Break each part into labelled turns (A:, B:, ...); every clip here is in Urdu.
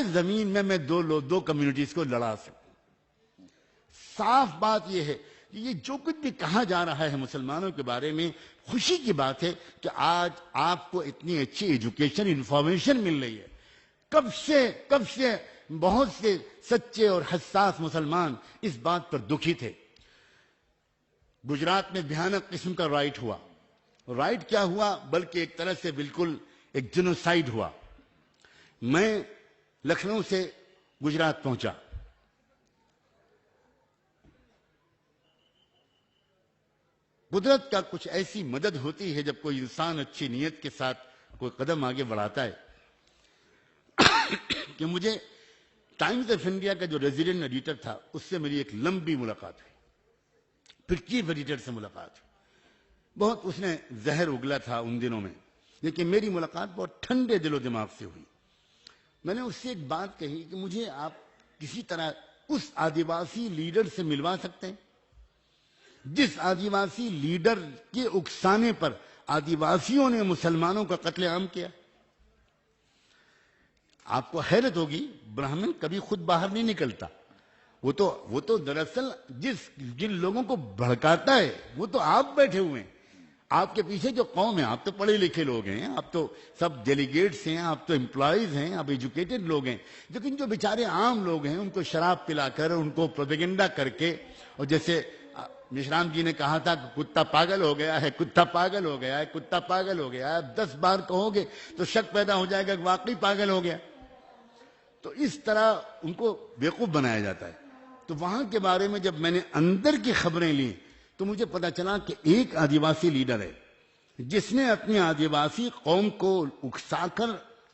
A: سارے زمین میں دو کمیونٹیز کو لڑا سکوں. صاف بات یہ ہے کہ یہ جو کچھ بھی کہا جا رہا ہے مسلمانوں کے بارے میں، خوشی کی بات ہے کہ آج آپ کو اتنی اچھی ایجوکیشن انفارمیشن مل رہی ہے. کب سے بہت سے سچے اور حساس مسلمان اس بات پر دکھی تھے. گجرات میں بھیانک قسم کا رائٹ ہوا. رائٹ کیا ہوا، بلکہ ایک طرح سے بالکل ایک جنوسائیڈ ہوا. میں لکھنؤ سے گجرات پہنچا. قدرت کا کچھ ایسی مدد ہوتی ہے جب کوئی انسان اچھی نیت کے ساتھ کوئی قدم آگے بڑھاتا ہے کہ مجھے ٹائمز آف انڈیا کا جو ریزیڈنٹ ایڈیٹر تھا اس سے میری ایک لمبی ملاقات ہوئی. پھر چیف ایڈیٹر سے ملاقات ہوئی. بہت اس نے زہر اگلا تھا ان دنوں میں، لیکن میری ملاقات بہت ٹھنڈے دل و دماغ سے ہوئی. میں نے اس سے ایک بات کہی کہ مجھے آپ کسی طرح اس آدیواسی لیڈر سے ملوا سکتے ہیں جس آدیواسی لیڈر کے اکسانے پر آدیواسیوں نے مسلمانوں کا قتل عام کیا. آپ کو حیرت ہوگی، برہمن کبھی خود باہر نہیں نکلتا. وہ تو دراصل جن لوگوں کو بھڑکاتا ہے وہ تو آپ بیٹھے ہوئے ہیں. آپ کے پیچھے جو قوم ہے، آپ تو پڑھے لکھے لوگ ہیں، آپ تو سب ڈیلیگیٹس ہیں، آپ تو امپلائیز ہیں، آپ ایجوکیٹڈ لوگ ہیں. لیکن جو بیچارے عام لوگ ہیں ان کو شراب پلا کر، ان کو پروپیگنڈا کر کے، اور جیسے مشرام جی نے کہا تھا کہ کتا پاگل ہو گیا ہے، کتا پاگل ہو گیا ہے، کتا پاگل ہو گیا ہے. 10 بار کہو گے تو شک پیدا ہو جائے گا کہ واقعی پاگل ہو گیا. تو اس طرح ان کو بیوقوف بنایا جاتا ہے. تو وہاں کے بارے میں جب میں نے اندر کی خبریں لی تو مجھے پتا چلا کہ ایک آدیواسی لیڈر ہے جس نے اپنی آدیواسی قوم کو اکسا کر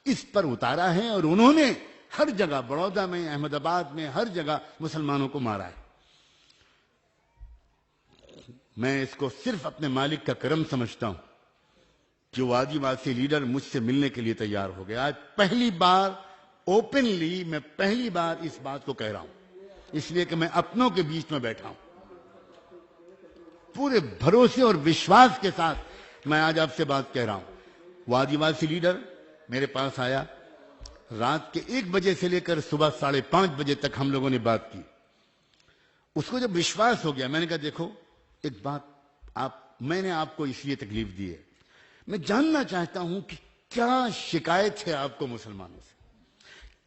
A: اس پر اتارا ہے، اور انہوں نے ہر جگہ، بڑودہ میں، احمد آباد میں، ہر جگہ مسلمانوں کو مارا ہے. میں اس کو صرف اپنے مالک کا کرم سمجھتا ہوں کہ وہ آدیواسی لیڈر مجھ سے ملنے کے لیے تیار ہو گیا. آج پہلی بار اوپنلی میں اس بات کو کہہ رہا ہوں، اس لیے کہ میں اپنوں کے بیچ میں بیٹھا ہوں. پورے بھروسے اور وشواس کے ساتھ میں آج آپ سے بات کہہ رہا ہوں. وہ آدیواسی لیڈر میرے پاس آیا. رات کے 1 بجے سے لے کر صبح 5:30 بجے تک ہم لوگوں نے بات کی. اس کو جب وشواس ہو گیا، میں نے کہا دیکھو ایک بات، میں نے آپ کو اس لیے تکلیف دی ہے، میں جاننا چاہتا ہوں کہ کیا شکایت ہے آپ کو مسلمانوں سے،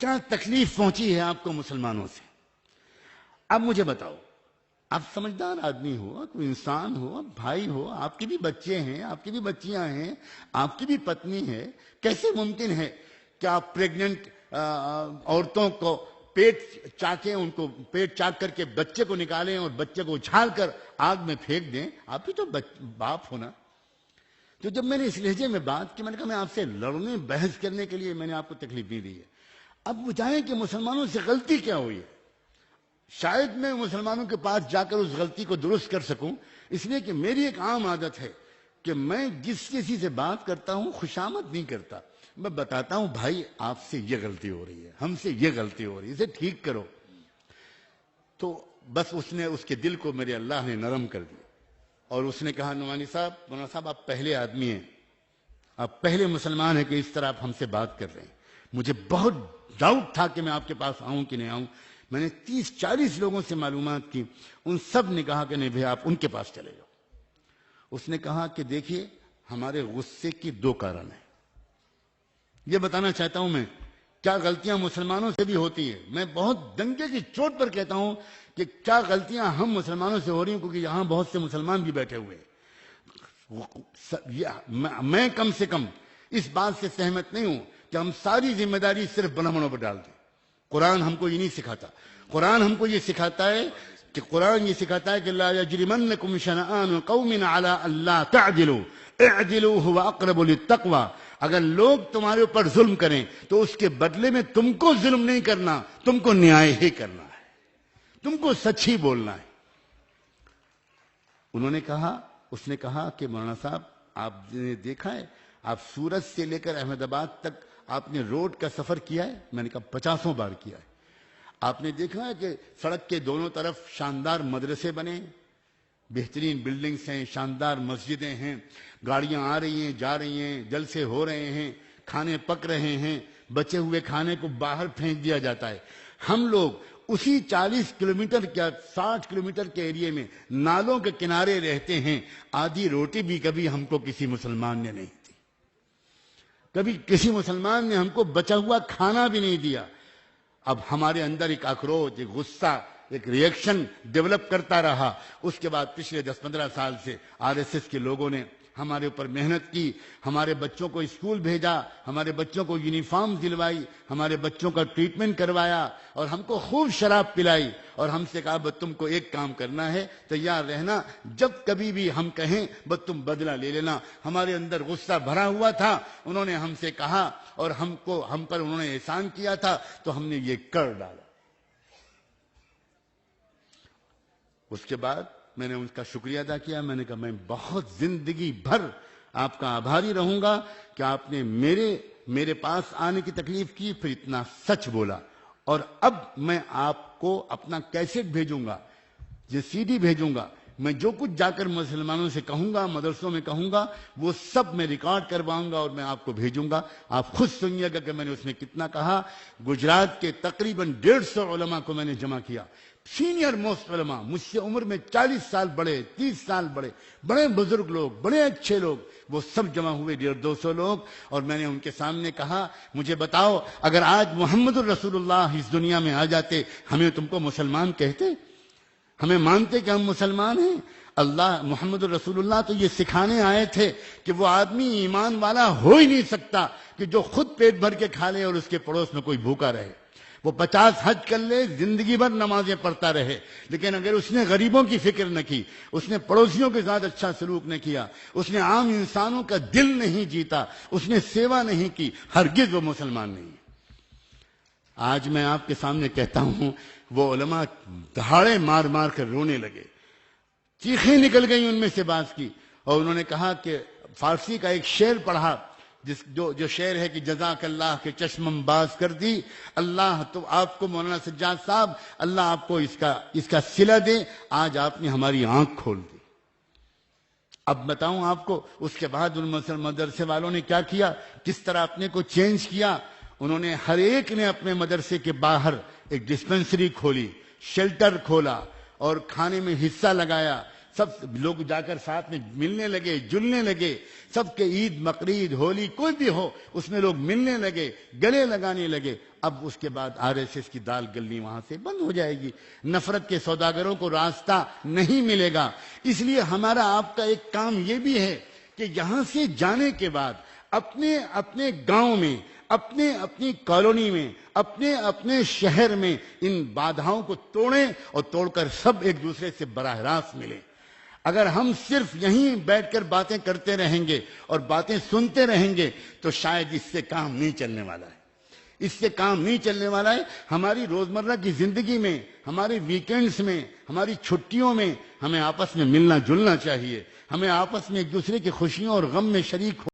A: کیا تکلیف پہنچی ہے آپ کو مسلمانوں سے. اب مجھے بتاؤ، آپ سمجھدار آدمی ہو، کوئی انسان ہو، بھائی ہو، آپ کے بھی بچے ہیں، آپ کی بھی بچیاں ہیں، آپ کی بھی پتنی ہے. کیسے ممکن ہے کہ آپ پریگننٹ عورتوں کو پیٹ چاکیں، ان کو پیٹ چاک کر کے بچے کو نکالیں اور بچے کو اچھال کر آگ میں پھینک دیں؟ آپ بھی تو باپ ہونا. تو جب میں نے اس لہجے میں بات کی، میں نے کہا میں آپ سے لڑنے، بحث کرنے کے لیے میں نے آپ کو تکلیف نہیں دی ہے. اب بتائیں کہ مسلمانوں سے غلطی کیا ہوئی ہے. شاید میں مسلمانوں کے پاس جا کر اس غلطی کو درست کر سکوں، اس لیے کہ میری ایک عام عادت ہے کہ میں جس کسی سے بات کرتا ہوں خوشامد نہیں کرتا. میں بتاتا ہوں بھائی آپ سے یہ غلطی ہو رہی ہے، ہم سے یہ غلطی ہو رہی ہے، اسے ٹھیک کرو. تو بس اس کے دل کو میرے اللہ نے نرم کر دیا، اور اس نے کہا نعمانی صاحب، مولانا صاحب آپ پہلے آدمی ہیں، آپ پہلے مسلمان ہیں کہ اس طرح آپ ہم سے بات کر رہے ہیں. مجھے بہت ڈاؤٹ تھا کہ میں آپ کے پاس آؤں کہ نہیں آؤں. میں نے 30-40 لوگوں سے معلومات کی، ان سب نے کہا کہ نہیں بھائی آپ ان کے پاس چلے جاؤ. اس نے کہا کہ دیکھیے ہمارے غصے کی 2 کارن ہیں. یہ بتانا چاہتا ہوں میں، کیا غلطیاں مسلمانوں سے بھی ہوتی ہیں. میں بہت ڈنکے کی چوٹ پر کہتا ہوں کہ کیا غلطیاں ہم مسلمانوں سے ہو رہی ہیں، کیونکہ یہاں بہت سے مسلمان بھی بیٹھے ہوئے ہیں. میں کم سے کم اس بات سے سہمت نہیں ہوں کہ ہم ساری ذمہ داری صرف برہمنوں پر ڈال دیں. قرآن ہم کو یہ نہیں سکھاتا. قرآن ہم کو یہ سکھاتا ہے کہ لا یجرمنکم شنآن قوم علی الا تعدلوا اعدلوا هو اقرب للتقوى. اگر لوگ تمہارے اوپر ظلم کریں تو اس کے بدلے میں تم کو ظلم نہیں کرنا، تم کو نیائے ہی کرنا ہے، تم کو سچ ہی بولنا ہے. اس نے کہا کہ مولانا صاحب آپ نے دیکھا ہے، آپ سورت سے لے کر احمد آباد تک آپ نے روڈ کا سفر کیا ہے؟ میں نے کہا 50 بار کیا ہے. آپ نے دیکھا ہے کہ سڑک کے دونوں طرف شاندار مدرسے بنے، بہترین بلڈنگز ہیں، شاندار مسجدیں ہیں، گاڑیاں آ رہی ہیں جا رہی ہیں، جلسے ہو رہے ہیں، کھانے پک رہے ہیں، بچے ہوئے کھانے کو باہر پھینک دیا جاتا ہے. ہم لوگ اسی 40 کلومیٹر کیا 60 کلومیٹر کے ایریے میں نالوں کے کنارے رہتے ہیں. آدھی روٹی بھی کبھی ہم کو کسی مسلمان نے نہیں دی. کبھی کسی مسلمان نے ہم کو بچا ہوا کھانا بھی نہیں دیا. اب ہمارے اندر ایک اکروچ، ایک غصہ، ایک ریئیکشن ڈیولپ کرتا رہا. اس کے بعد پچھلے 10-15 سال سے RSS کے لوگوں نے ہمارے اوپر محنت کی، ہمارے بچوں کو اسکول بھیجا، ہمارے بچوں کو یونیفارم دلوائی، ہمارے بچوں کا ٹریٹمنٹ کروایا، اور ہم کو خوب شراب پلائی، اور ہم سے کہا بس تم کو ایک کام کرنا ہے، تیار رہنا، جب کبھی بھی ہم کہیں بس تم بدلہ لے لینا. ہمارے اندر غصہ بھرا ہوا تھا. انہوں نے ہم سے کہا اور ہم پر انہوں نے احسان کیا تھا تو ہم نے یہ کر ڈالا. اس کے بعد میں نے ان کا شکریہ ادا کیا. میں نے کہا میں بہت زندگی بھر آپ کا آبھاری رہوں گا کہ آپ نے میرے پاس آنے کی تکلیف کی، پھر اتنا سچ بولا. اور اب میں آپ کو اپنا کیسٹ بھیجوں گا، یہ CD بھیجوں گا. میں جو کچھ جا کر مسلمانوں سے کہوں گا، مدرسوں میں کہوں گا، وہ سب میں ریکارڈ کرواؤں گا اور میں آپ کو بھیجوں گا. آپ خود سنیے گا کہ میں نے اس میں کتنا کہا. گجرات کے تقریباً 150 علماء کو میں نے جمع کیا. سینئر موسٹ علماء، مجھ سے عمر میں 40 سال بڑے، 30 سال بڑے، بڑے بزرگ لوگ، بڑے اچھے لوگ، وہ سب جمع ہوئے 150-200 لوگ. اور میں نے ان کے سامنے کہا مجھے بتاؤ اگر آج محمد الرسول اللہ اس دنیا میں آ جاتے، ہمیں تم کو مسلمان کہتے؟ ہمیں مانتے کہ ہم مسلمان ہیں؟ اللہ محمد الرسول اللہ تو یہ سکھانے آئے تھے کہ وہ آدمی ایمان والا ہو ہی نہیں سکتا کہ جو خود پیٹ بھر کے کھا لے اور اس کے پڑوس میں کوئی بھوکا رہے. وہ 50 حج کر لے، زندگی بھر نمازیں پڑھتا رہے، لیکن اگر اس نے غریبوں کی فکر نہ کی، اس نے پڑوسیوں کے ساتھ اچھا سلوک نہ کیا، اس نے عام انسانوں کا دل نہیں جیتا، اس نے سیوا نہیں کی، ہرگز وہ مسلمان نہیں. آج میں آپ کے سامنے کہتا ہوں وہ علماء دہاڑے مار مار کر رونے لگے، چیخیں نکل گئی ان میں سے بعض کی. اور انہوں نے کہا کہ فارسی کا ایک شعر پڑھا جو شعر ہے کہ جزاک اللہ کے چشمم باز کر دی. اللہ تو آپ کو مولانا سجاد صاحب، اللہ آپ کو اس کا صلہ دے، آج آپ نے ہماری آنکھ کھول دی. اب بتاؤں آپ کو اس کے بعد ان مدرسے والوں نے کیا کیا، کس طرح اپنے کو چینج کیا. انہوں نے ہر ایک نے اپنے مدرسے کے باہر ایک ڈسپنسری کھولی، شیلٹر کھولا اور کھانے میں حصہ لگایا. سب لوگ جا کر ساتھ میں ملنے لگے، جلنے لگے. سب کے عید، بقرعید، ہولی کوئی بھی ہو اس میں لوگ ملنے لگے، گلے لگانے لگے. اب اس کے بعد RSS کی دال گلنی وہاں سے بند ہو جائے گی. نفرت کے سوداگروں کو راستہ نہیں ملے گا. اس لیے ہمارا آپ کا ایک کام یہ بھی ہے کہ یہاں سے جانے کے بعد اپنے گاؤں میں، اپنی کالونی میں، اپنے شہر میں ان بادھاؤں کو توڑیں اور توڑ کر سب ایک دوسرے سے براہ راست ملیں. اگر ہم صرف یہیں بیٹھ کر باتیں کرتے رہیں گے اور باتیں سنتے رہیں گے تو شاید اس سے کام نہیں چلنے والا ہے. اس سے کام نہیں چلنے والا ہے. ہماری روزمرہ کی زندگی میں، ہمارے ویکینڈز میں، ہماری چھٹیوں میں ہمیں آپس میں ملنا جلنا چاہیے. ہمیں آپس میں ایک دوسرے کی خوشیوں اور غم میں شریک